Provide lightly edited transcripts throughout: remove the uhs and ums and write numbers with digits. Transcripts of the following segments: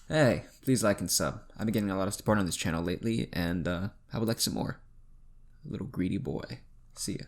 Hey, please like and sub. I've been getting a lot of support on this channel lately, and I would like some more. Little greedy boy. See ya.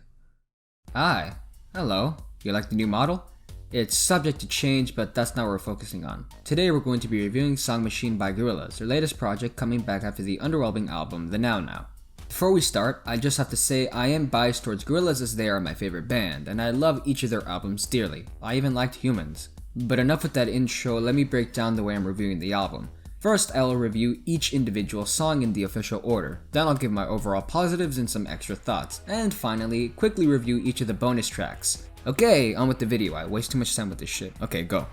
Hi. Hello. You like the new model? It's subject to change, but that's not what we're focusing on. Today we're going to be reviewing Song Machine by Gorillaz, their latest project coming back after the underwhelming album, The Now Now. Before we start, I just have to say I am biased towards Gorillaz as they are my favorite band, and I love each of their albums dearly. I even liked Humans. But enough with that intro, let me break down the way I'm reviewing the album. First, I'll review each individual song in the official order, then I'll give my overall positives and some extra thoughts, and finally, quickly review each of the bonus tracks. Okay, on with the video, I waste too much time with this shit. Okay, go.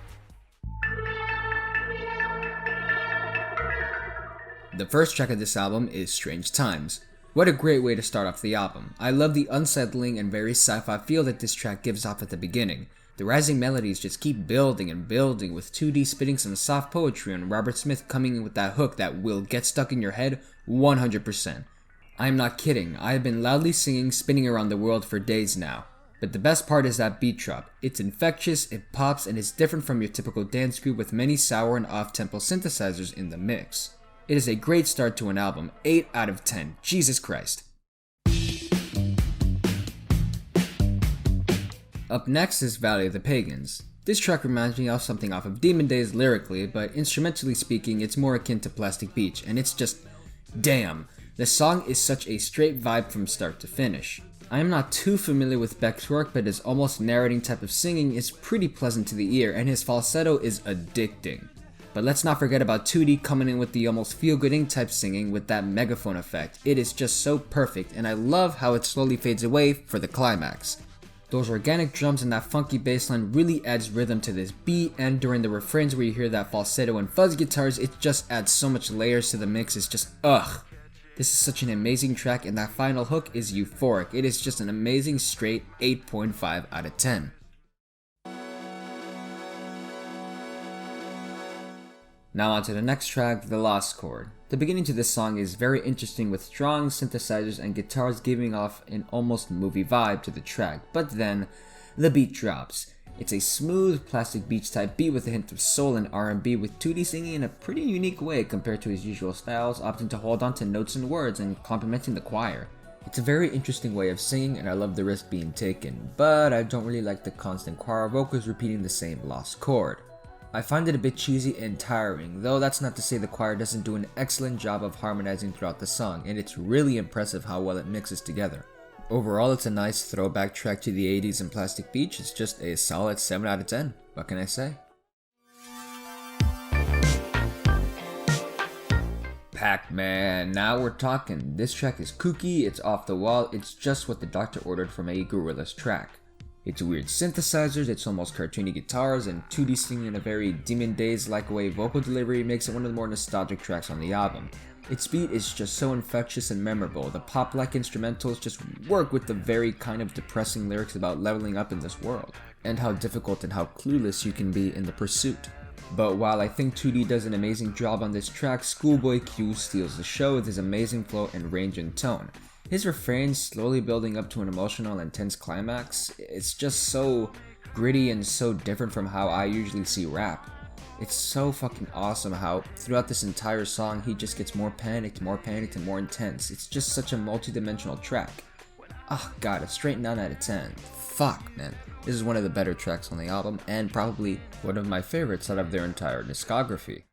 The first track of this album is Strange Times. What a great way to start off the album. I love the unsettling and very sci-fi feel that this track gives off at the beginning. The rising melodies just keep building and building, with 2D spitting some soft poetry and Robert Smith coming in with that hook that will get stuck in your head 100%. I'm not kidding, I have been loudly singing Spinning Around the World for days now. But the best part is that beat drop. It's infectious, it pops, and is different from your typical dance groove with many sour and off-tempo synthesizers in the mix. It is a great start to an album, 8 out of 10, Jesus Christ. Up next is Valley of the Pagans. This track reminds me of something off of Demon Days lyrically, but instrumentally speaking it's more akin to Plastic Beach, and it's just damn. The song is such a straight vibe from start to finish. I am not too familiar with Beck's work, but his almost narrating type of singing is pretty pleasant to the ear, and his falsetto is addicting. But let's not forget about 2D coming in with the almost feel-good type singing with that megaphone effect. It is just so perfect, and I love how it slowly fades away for the climax. Those organic drums and that funky bass line really adds rhythm to this beat, and during the refrains where you hear that falsetto and fuzz guitars, it just adds so much layers to the mix. It's just ugh. This is such an amazing track, and that final hook is euphoric. It is just an amazing straight 8.5 out of 10. Now on to the next track, The Lost Chord. The beginning to this song is very interesting, with strong synthesizers and guitars giving off an almost movie vibe to the track, but then the beat drops. It's a smooth Plastic Beach type beat with a hint of soul and R&B, with 2D singing in a pretty unique way compared to his usual styles, opting to hold on to notes and words and complimenting the choir. It's a very interesting way of singing, and I love the risk being taken, but I don't really like the constant choir vocals repeating the same lost chord. I find it a bit cheesy and tiring, though that's not to say the choir doesn't do an excellent job of harmonizing throughout the song, and it's really impressive how well it mixes together. Overall, it's a nice throwback track to the 80s and Plastic Beach. It's just a solid 7 out of 10. What can I say? Pacman, now we're talking. This track is kooky, it's off the wall, it's just what the doctor ordered from a Gorillaz track. It's weird synthesizers, it's almost cartoony guitars, and 2D singing in a very Demon Days-like way vocal delivery makes it one of the more nostalgic tracks on the album. Its beat is just so infectious and memorable. The pop-like instrumentals just work with the very kind of depressing lyrics about leveling up in this world, and how difficult and how clueless you can be in the pursuit. But while I think 2D does an amazing job on this track, Schoolboy Q steals the show with his amazing flow and range and tone. His refrains slowly building up to an emotional and tense climax, it's just so gritty and so different from how I usually see rap. It's so fucking awesome how throughout this entire song he just gets more panicked and more intense. It's just such a multi-dimensional track. Oh god, a straight 9 out of 10. Fuck man, this is one of the better tracks on the album, and probably one of my favorites out of their entire discography.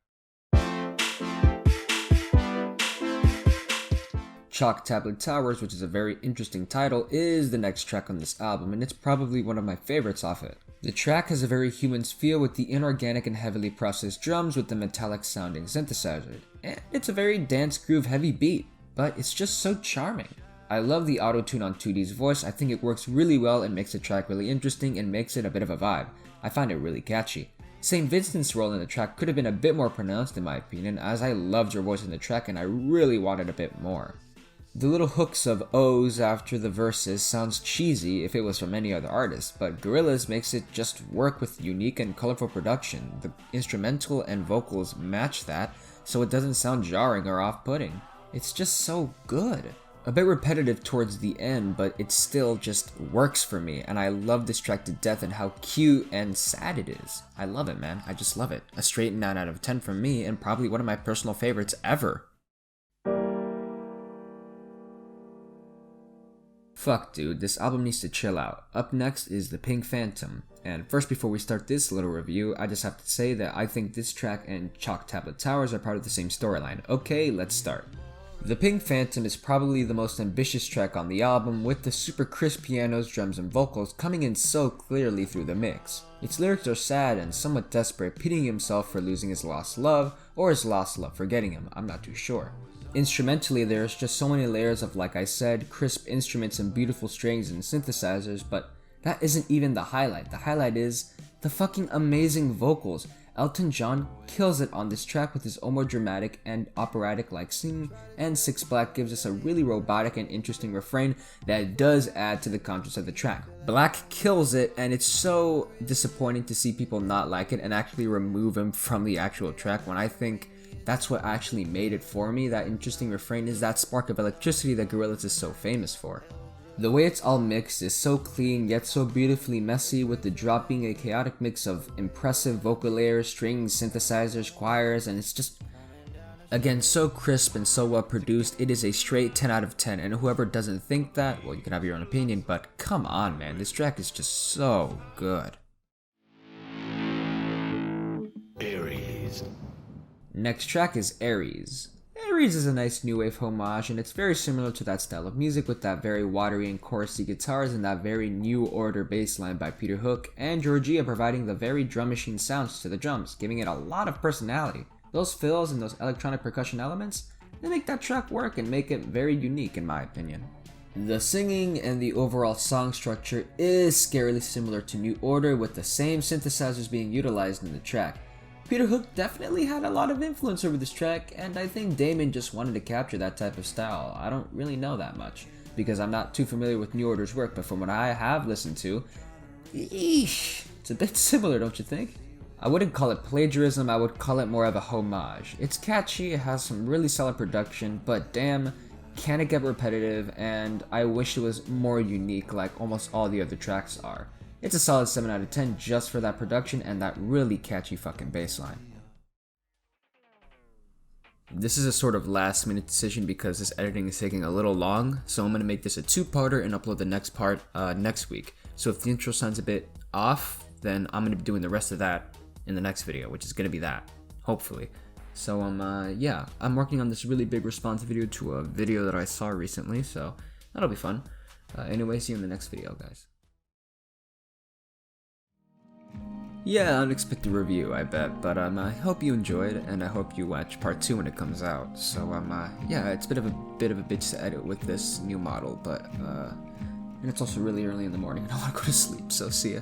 Chalk Tablet Towers, which is a very interesting title, is the next track on this album, and it's probably one of my favorites off it. The track has a very Humans feel with the inorganic and heavily processed drums with the metallic sounding synthesizer, and it's a very dance groove heavy beat, but it's just so charming. I love the auto-tune on 2D's voice. I think it works really well and makes the track really interesting and makes it a bit of a vibe. I find it really catchy. St. Vincent's role in the track could have been a bit more pronounced in my opinion, as I loved her voice in the track and I really wanted a bit more. The little hooks of O's after the verses sounds cheesy if it was from any other artist, but Gorillaz makes it just work with unique and colorful production. The instrumental and vocals match that, so it doesn't sound jarring or off-putting. It's just so good. a bit repetitive towards the end, but it still just works for me, and I love this track to death and how cute and sad it is. I love it, man. I just love it. A straight 9 out of 10 from me, and probably one of my personal favorites ever. Fuck, dude, this album needs to chill out. Up next is The Pink Phantom. And first, before we start this little review, I just have to say that I think this track and Chalk Tablet Towers are part of the same storyline. Okay, let's start. The Pink Phantom is probably the most ambitious track on the album, with the super crisp pianos, drums, and vocals coming in so clearly through the mix. Its lyrics are sad and somewhat desperate, pitying himself for losing his lost love, or his lost love for getting him, I'm not too sure. Instrumentally, there's just so many layers of, like I said, crisp instruments and beautiful strings and synthesizers, but that isn't even the highlight. The highlight is the fucking amazing vocals. Elton John kills it on this track with his almost dramatic and operatic-like singing, and Six Black gives us a really robotic and interesting refrain that does add to the contrast of the track. Black kills it, and it's so disappointing to see people not like it and actually remove him from the actual track, when I think that's what actually made it for me. That interesting refrain is that spark of electricity that Gorillaz is so famous for. The way it's all mixed is so clean yet so beautifully messy, with the drop being a chaotic mix of impressive vocal layers, strings, synthesizers, choirs, and it's just, again, so crisp and so well produced. It is a straight 10 out of 10, and whoever doesn't think that, well, you can have your own opinion, but come on, man, this track is just so good. Aries. Next track is Aries. Aries is a nice new wave homage, and it's very similar to that style of music, with that very watery and chorusy guitars and that very New Order bass line by Peter Hook, and Georgia providing the very drum machine sounds to the drums, giving it a lot of personality. Those fills and those electronic percussion elements, they make that track work and make it very unique in my opinion. The singing and the overall song structure is scarily similar to New Order, with the same synthesizers being utilized in the track. Peter Hook definitely had a lot of influence over this track, and I think Damon just wanted to capture that type of style. I don't really know that much, because I'm not too familiar with New Order's work, but from what I have listened to, it's a bit similar, don't you think? I wouldn't call it plagiarism, I would call it more of a homage. It's catchy, it has some really solid production, but damn, can it get repetitive, and I wish it was more unique like almost all the other tracks are. It's a solid 7 out of 10 just for that production and that really catchy fucking bass line. This is a sort of last minute decision because this editing is taking a little long, so I'm going to make this a 2-parter and upload the next part next week. So if the intro sounds a bit off, then I'm going to be doing the rest of that in the next video, which is going to be that, hopefully. So yeah, I'm working on this really big response video to a video that I saw recently, so that'll be fun. Anyway, see you in the next video, guys. Yeah, unexpected review, I bet, but I hope you enjoyed, and I hope you watch part 2 when it comes out. So yeah, it's a bit of a bitch to edit with this new model, but and it's also really early in the morning and I want to go to sleep, so see ya.